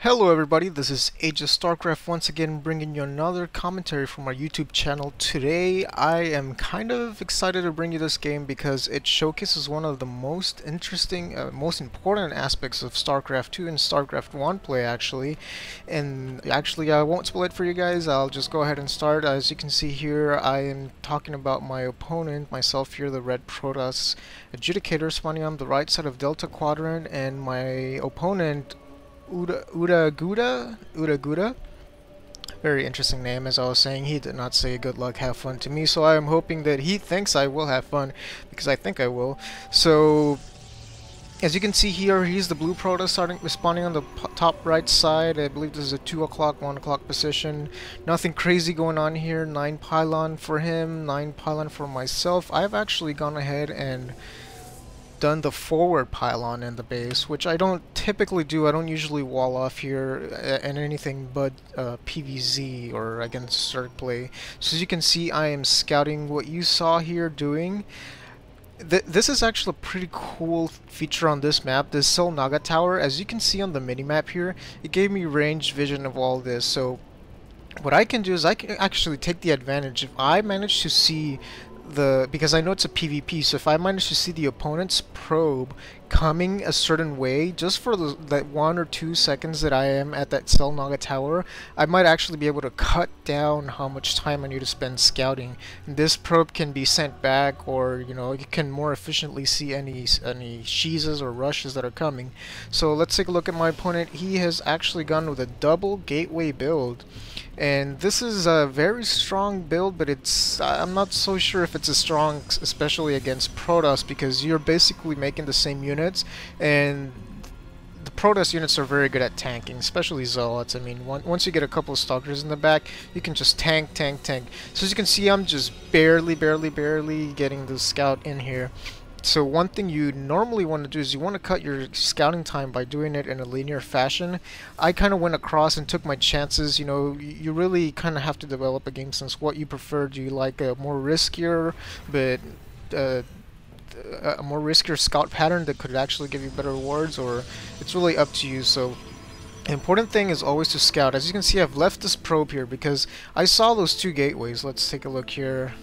Hello everybody, this is Age of Starcraft once again bringing you another commentary from our YouTube channel. Today I am kind of excited to bring you this game because it showcases one of the most interesting, most important aspects of Starcraft 2 and Starcraft 1 play actually. And actually I won't spoil it for you guys, I'll just go ahead and start. As you can see here, I am talking about my opponent, myself here, the Red Protoss Adjudicator, spawning on the right side of Delta Quadrant, and my opponent Uda Guda. Very interesting name, as I was saying. He did not say good luck, have fun to me, so I am hoping that he thinks I will have fun, because I think I will. So, as you can see here, he's the blue Protoss responding on the top right side. I believe this is a 2 o'clock, 1 o'clock position. Nothing crazy going on here. 9 pylon for him, 9 pylon for myself. I've actually gone ahead and done the forward pylon in the base, which I don't typically do. I don't usually wall off here and anything but PvZ or against Circ play. So as you can see, I am scouting what you saw here doing. This is actually a pretty cool feature on this map, this Cell Naga Tower. As you can see on the minimap here, it gave me ranged vision of all this. So what I can do is I can actually take the advantage. If I manage to see because I know it's a PvP, so if I manage to see the opponent's probe coming a certain way, just for that 1 or 2 seconds that I am at that Cell Naga Tower, I might actually be able to cut down how much time I need to spend scouting. And this probe can be sent back, or you can more efficiently see any sheezes or rushes that are coming. So let's take a look at my opponent. He has actually gone with a double gateway build. And this is a very strong build, but I'm not so sure if it's as strong, especially against Protoss, because you're basically making the same units, and the Protoss units are very good at tanking, especially Zealots. I mean, once you get a couple of Stalkers in the back, you can just tank. So as you can see, I'm just barely getting the Scout in here. So one thing you normally want to do is you want to cut your scouting time by doing it in a linear fashion. I kind of went across and took my chances. You really kind of have to develop a game sense. What you prefer? Do you like a more riskier, but a more riskier scout pattern that could actually give you better rewards, or it's really up to you. So the important thing is always to scout. As you can see, I've left this probe here because I saw those 2 gateways. Let's take a look here.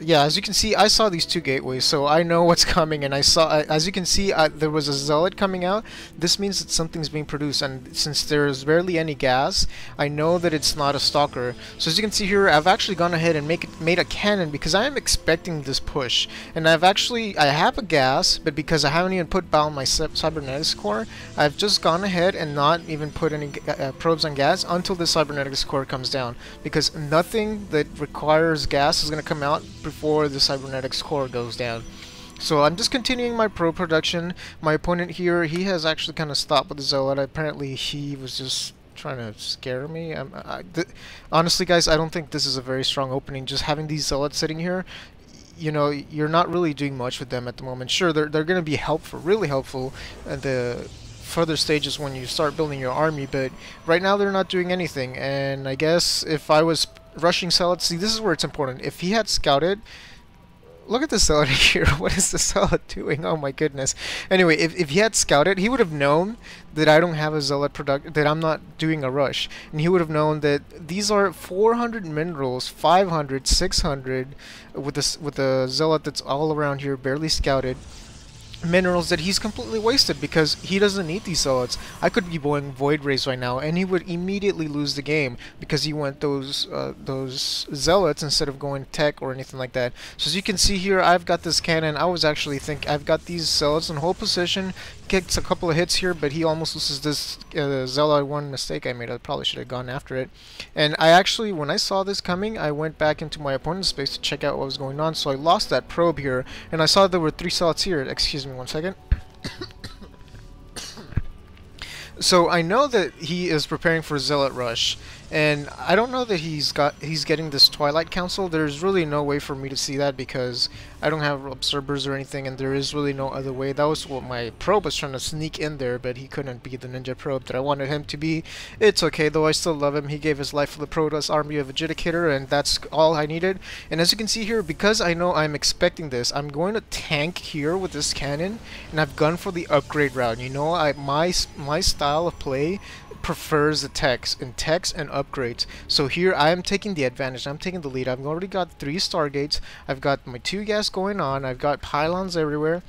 Yeah, as you can see, I saw these 2 gateways, so I know what's coming, and I saw, as you can see, there was a Zealot coming out. This means that something's being produced, and since there's barely any gas, I know that it's not a Stalker. So as you can see here, I've actually gone ahead and made a cannon because I am expecting this push, and I have a gas, but because I haven't even put down my cybernetics core, I've just gone ahead and not even put any probes on gas until the cybernetics core comes down, because nothing that requires gas is going to come out before the cybernetics core goes down. So I'm just continuing my probe production. My opponent here, he has actually kind of stopped with the Zealot. Apparently he was just trying to scare me. Honestly guys, I don't think this is a very strong opening. Just having these Zealots sitting here, you're not really doing much with them at the moment. Sure, they're going to be helpful, really helpful at the further stages when you start building your army, but right now they're not doing anything. And I guess if I was rushing Zealots, see, this is where it's important. If he had scouted, look at the Zealot here. What is the Zealot doing? Oh my goodness. Anyway, if he had scouted, he would have known that I don't have a Zealot that I'm not doing a rush, and he would have known that these are 400 minerals, 500, 600 with the Zealot that's all around here, barely scouted. Minerals that he's completely wasted because he doesn't need these Zealots. I could be going Void Rays right now and he would immediately lose the game because he went those Zealots instead of going Tech or anything like that. So as you can see here, I've got this cannon. I was actually I've got these Zealots in hold position, kicks a couple of hits here, but he almost loses this Zealot. One mistake I made, I probably should have gone after it. And I actually, when I saw this coming, I went back into my opponent's space to check out what was going on, so I lost that probe here, and I saw there were 3 Zealots here. Excuse me 1 second. So I know that he is preparing for Zealot Rush, And I don't know that he's getting this Twilight Council. There's really no way for me to see that because I don't have observers or anything, and there is really no other way. That was what my probe was trying to sneak in there, but he couldn't be the ninja probe that I wanted him to be. It's okay though, I still love him. He gave his life for the Protoss army of Adjudicator, and that's all I needed. And as you can see here, because I know I'm expecting this, I'm going to tank here with this cannon, and I've gone for the upgrade route. You know, my style of play prefers the techs and upgrades. So here I am taking the advantage. I'm taking the lead. I've already got 3 Stargates. I've got my 2 gas going on. I've got pylons everywhere.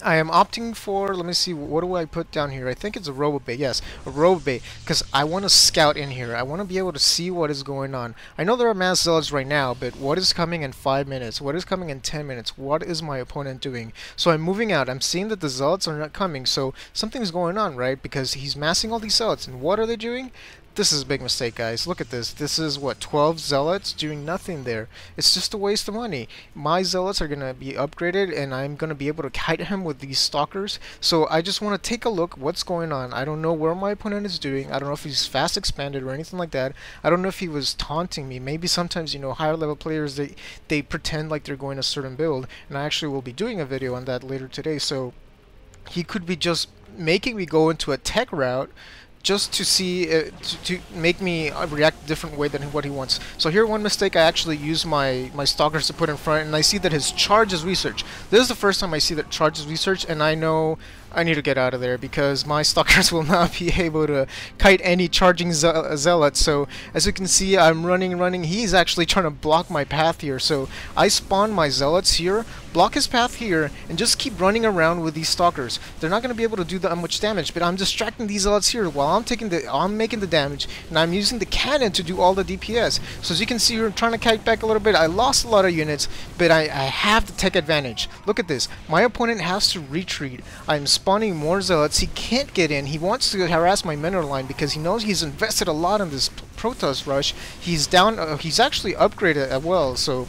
I am opting for, let me see, what do I put down here? I think it's a robo bay. Yes, a robo bay, because I want to scout in here. I want to be able to see what is going on. I know there are mass zealots right now, but what is coming in 5 minutes? What is coming in 10 minutes? What is my opponent doing? So I'm moving out. I'm seeing that the zealots are not coming, so something's going on, right? Because he's massing all these zealots, and what are they doing? This is a big mistake, guys. Look at this. This is, what, 12 zealots doing nothing there. It's just a waste of money. My zealots are going to be upgraded, and I'm going to be able to kite him with these stalkers. So I just want to take a look what's going on. I don't know where my opponent is doing. I don't know if he's fast expanded or anything like that. I don't know if he was taunting me. Maybe sometimes, you know, higher level players, they pretend like they're going a certain build. And I actually will be doing a video on that later today. So he could be just making me go into a tech route just to see, to make me react a different way than what he wants. So here, one mistake, I actually use my stalkers to put in front, and I see that his charge is research. This is the first time I see that charge is research, and I know I need to get out of there because my stalkers will not be able to kite any charging zealots. So as you can see, I'm running. He's actually trying to block my path here. So I spawn my zealots here, block his path here, and just keep running around with these stalkers. They're not going to be able to do that much damage, but I'm distracting these zealots here while I'm making the damage, and I'm using the cannon to do all the DPS. So as you can see, we're trying to kite back a little bit. I lost a lot of units, but I have the tech advantage. Look at this. My opponent has to retreat. I'm spawning more zealots. He can't get in. He wants to harass my mineral line because he knows he's invested a lot in this Protoss rush. He's down. He's actually upgraded as well. So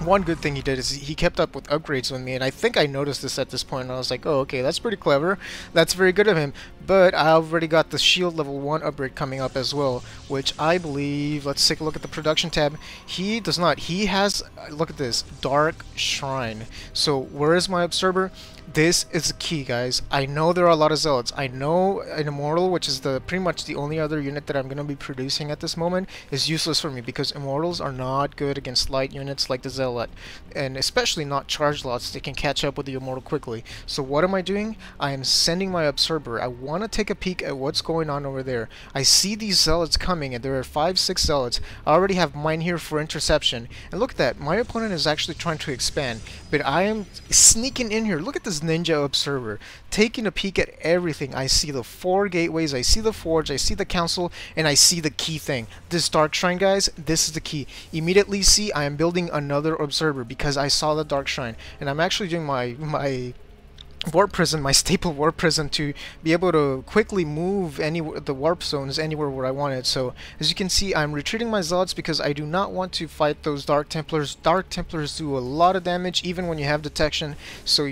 one good thing he did is he kept up with upgrades with me, and I think I noticed this at this point, and I was like, oh, okay, that's pretty clever. That's very good of him. But I already got the shield level 1 upgrade coming up as well, which I believe, let's take a look at the production tab. He does not. He has, look at this, Dark Shrine. So where is my observer? This is the key, guys. I know there are a lot of zealots. I know an immortal, which is pretty much the only other unit that I'm going to be producing at this moment, is useless for me because immortals are not good against light units like the zealot, and especially not charged lots. They can catch up with the immortal quickly. So what am I doing? I am sending my observer. I want to take a peek at what's going on over there. I see these zealots coming, and there are 5-6 zealots. I already have mine here for interception, and look at that. My opponent is actually trying to expand, but I am sneaking in here. Look at this ninja observer taking a peek at everything. I see the 4 gateways, I see the forge, I see the council, and I see the key thing. This dark shrine, guys, this is the key. Immediately see I am building another observer because I saw the dark shrine, and I'm actually doing my warp prison, my staple warp prison, to be able to quickly move the warp zones anywhere where I want it. So as you can see, I'm retreating my zealots because I do not want to fight those Dark Templars. Dark Templars do a lot of damage even when you have detection, so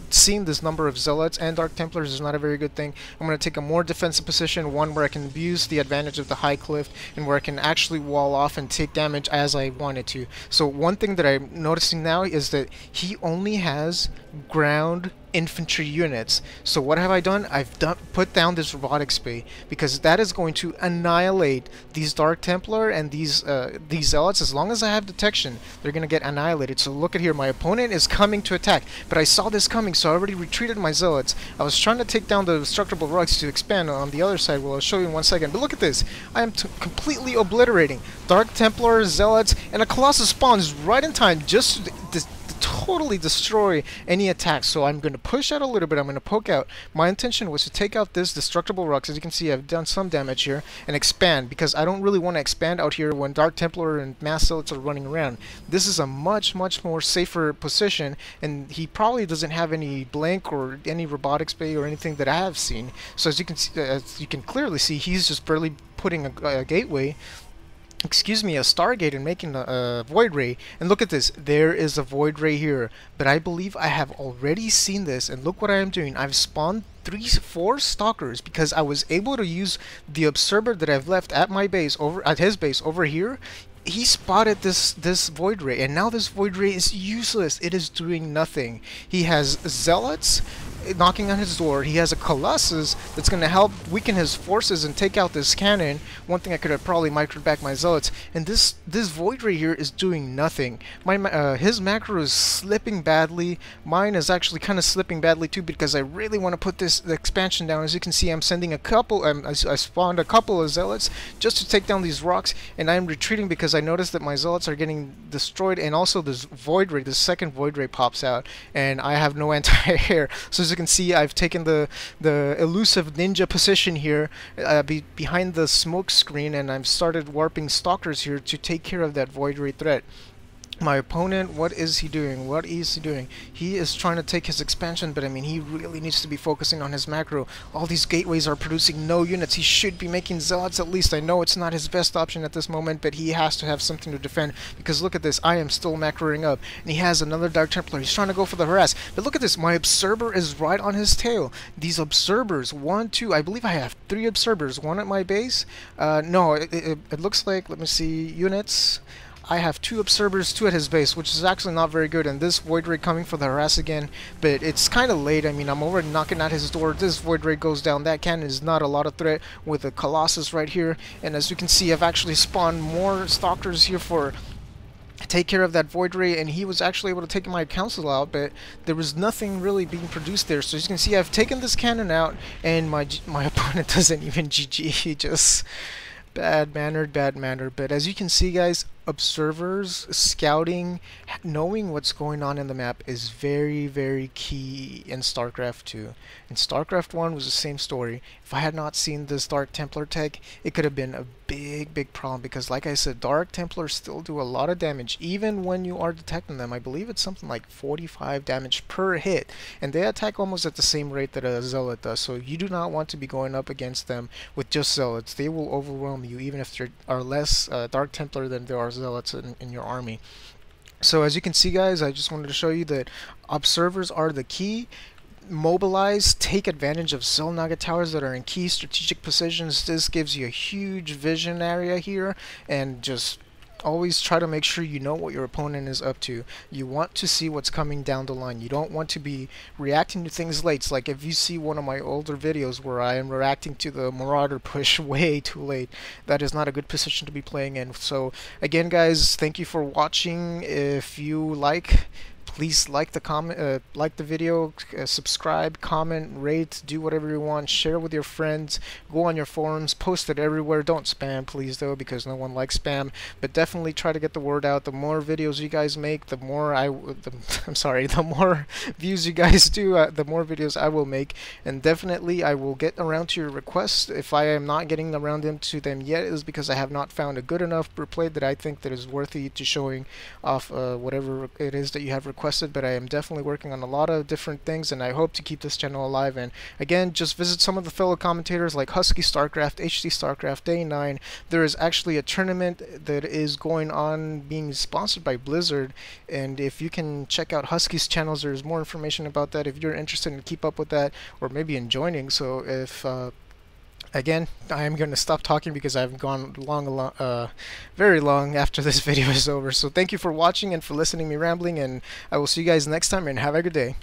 seeing this number of zealots and Dark Templars is not a very good thing. I'm going to take a more defensive position, one where I can use the advantage of the high cliff and where I can actually wall off and take damage as I wanted to. So one thing that I'm noticing now is that he only has ground infantry units. So what have I done? I've put down this robotics bay because that is going to annihilate these Dark Templar and these zealots. As long as I have detection, they're going to get annihilated. So look at here, my opponent is coming to attack, but I saw this coming, so I already retreated my zealots. I was trying to take down the destructible rugs to expand on the other side. Well, I'll show you in 1 second. But look at this. I am completely obliterating Dark Templar, zealots, and a Colossus spawns right in time just to totally destroy any attacks. So I'm going to push out a little bit. I'm going to poke out. My intention was to take out this destructible rocks. As you can see, I've done some damage here, and expand because I don't really want to expand out here when Dark Templar and Mass Zealots are running around. This is a much more safer position, and he probably doesn't have any blank or any robotics bay or anything that I have seen. So as you can see, as you can clearly see, he's just barely putting a gateway. excuse me, a Stargate and making a Void Ray. And look at this, there is a Void Ray here. But I believe I have already seen this, and look what I am doing. I've spawned 4 stalkers because I was able to use the observer that I've left at my base, over at his base over here. He spotted this Void Ray, and now this Void Ray is useless. It is doing nothing. He has Zealots knocking on his door. He has a Colossus that's going to help weaken his forces and take out this cannon. One thing I could have probably microed back my Zealots. And this Void Ray here is doing nothing. His macro is slipping badly. Mine is actually kind of slipping badly too, because I really want to put the expansion down. As you can see, I'm sending a couple. I spawned a couple of Zealots just to take down these rocks, and I'm retreating because I noticed that my Zealots are getting destroyed, and also this Void Ray, the second Void Ray pops out, and I have no anti-air. So as you can see, I've taken the elusive ninja position here behind the smoke screen, and I've started warping stalkers here to take care of that Void Ray threat. My opponent, what is he doing? What is he doing? He is trying to take his expansion, but I mean, he really needs to be focusing on his macro. All these gateways are producing no units. He should be making Zealots at least. I know it's not his best option at this moment, but he has to have something to defend, because look at this. I am still macroing up, and he has another Dark Templar. He's trying to go for the harass, but look at this. My Observer is right on his tail. These Observers, 1, 2, I believe I have 3 Observers. 1 at my base. No, it looks like, let me see, units. I have 2 Observers, 2 at his base, which is actually not very good, and this Void Ray coming for the harass again, but it's kind of late. I mean, I'm already knocking at his door. This Void Ray goes down. That cannon is not a lot of threat with a Colossus right here, and as you can see, I've actually spawned more Stalkers here for take care of that Void Ray, and he was actually able to take my council out, but there was nothing really being produced there. So as you can see, I've taken this cannon out, and my opponent doesn't even GG. He just bad mannered. But as you can see, guys, observers, scouting, knowing what's going on in the map is very, very key in Starcraft 2. In Starcraft 1 was the same story. If I had not seen this Dark Templar tech, it could have been a big problem, because like I said, Dark Templars still do a lot of damage even when you are detecting them. I believe it's something like 45 damage per hit, and they attack almost at the same rate that a Zealot does, so you do not want to be going up against them with just Zealots. They will overwhelm you even if there are less Dark Templar than there are Zealots in your army. So as you can see, guys, I just wanted to show you that observers are the key. Mobilize, take advantage of Xel'Naga towers that are in key strategic positions. This gives you a huge vision area here, and just always try to make sure you know what your opponent is up to. You want to see what's coming down the line. You don't want to be reacting to things late. Like if you see one of my older videos where I am reacting to the Marauder push way too late, that is not a good position to be playing in. So again, guys, thank you for watching. If you like, please like the video, subscribe, comment, rate, do whatever you want, share with your friends, go on your forums, post it everywhere. Don't spam, please, though, because no one likes spam. But definitely try to get the word out. The more videos you guys make, the more the more views you guys do, the more videos I will make. And definitely I will get around to your requests. If I am not getting around to them yet, it is because I have not found a good enough replay that I think that is worthy to showing off whatever it is that you have requested. But I am definitely working on a lot of different things, and I hope to keep this channel alive. And again, just visit some of the fellow commentators like Husky Starcraft, HD Starcraft, Day 9. There is actually a tournament that is going on being sponsored by Blizzard, and if you can check out Husky's channels, there's more information about that if you're interested in keep up with that, or maybe in joining. So if again, I am going to stop talking because I've gone very long after this video is over. So thank you for watching and for listening to me rambling, and I will see you guys next time, and have a good day.